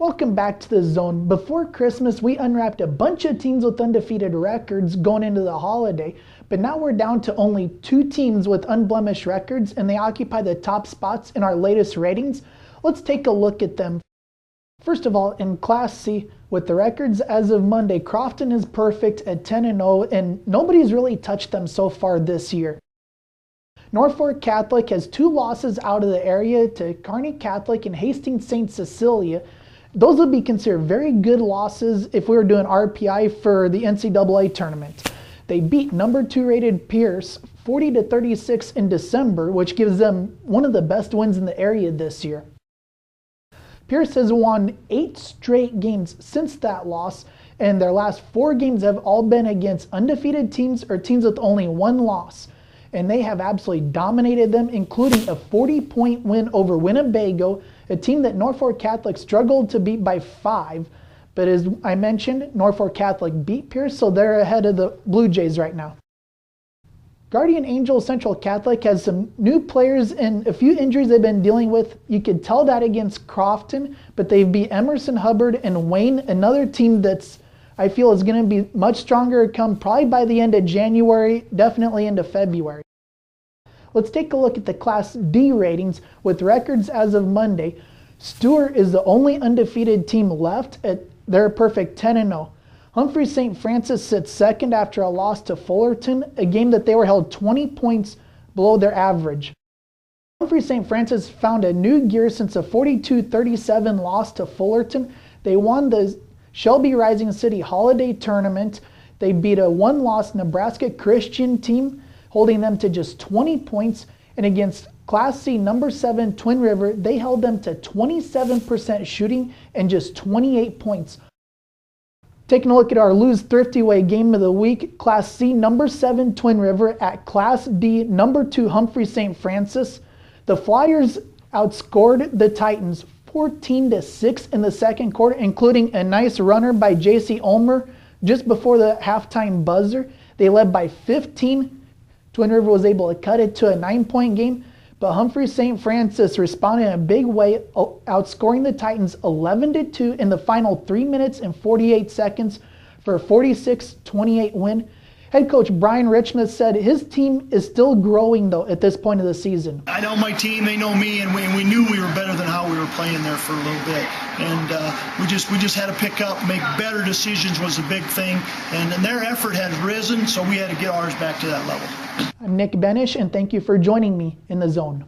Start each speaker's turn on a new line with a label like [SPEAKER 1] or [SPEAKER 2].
[SPEAKER 1] Welcome back to the Zone. Before Christmas, we unwrapped a bunch of teams with undefeated records going into the holiday, but now we're down to only 2 teams with unblemished records, and they occupy the top spots in our latest ratings. Let's take a look at them. First of all, in Class C, with the records as of Monday, Crofton is perfect at 10-0, and nobody's really touched them so far this year. Norfolk Catholic has 2 losses out of the area to Kearney Catholic and Hastings St. Cecilia. Those would be considered very good losses if we were doing RPI for the NCAA tournament. They beat number 2 rated Pierce 40-36 in December, which gives them one of the best wins in the area this year. Pierce has won 8 straight games since that loss, and their last 4 games have all been against undefeated teams or teams with only 1 loss. And they have absolutely dominated them, including a 40-point win over Winnebago, a team that Norfolk Catholic struggled to beat by 5. But as I mentioned, Norfolk Catholic beat Pierce, so they're ahead of the Blue Jays right now. Guardian Angel Central Catholic has some new players and a few injuries they've been dealing with. You could tell that against Crofton, but they beat Emerson Hubbard and Wayne, another team that's I feel is going to be much stronger come probably by the end of January, definitely into February. Let's take a look at the Class D ratings with records as of Monday. Stewart is the only undefeated team left at their perfect 10-0. Humphrey St. Francis sits second after a loss to Fullerton, a game that they were held 20 points below their average. Humphrey St. Francis found a new gear since a 42-37 loss to Fullerton. They won the Shelby Rising City Holiday Tournament. They beat a 1-loss Nebraska Christian team, holding them to just 20 points. And against Class C number 7 Twin River, they held them to 27% shooting and just 28 points. Taking a look at our Lose Thrifty Way game of the week, Class C number 7 Twin River at Class D number 2 Humphrey St. Francis. The Flyers outscored the Titans 14-6 in the second quarter, including a nice runner by J.C. Ulmer just before the halftime buzzer. They led by 15. Twin River was able to cut it to a 9-point game, but Humphrey St. Francis responded in a big way, outscoring the Titans 11-2 in the final 3 minutes and 48 seconds for a 46-28 win. Head coach Brian Richmond said his team is still growing, though, at this point of the season.
[SPEAKER 2] I know my team, they know me, and we knew we were better than how we were playing there for a little bit. And we just had to pick up, make better decisions was a big thing. And their effort has risen, so we had to get ours back to that level.
[SPEAKER 1] I'm Nick Benish, and thank you for joining me in the Zone.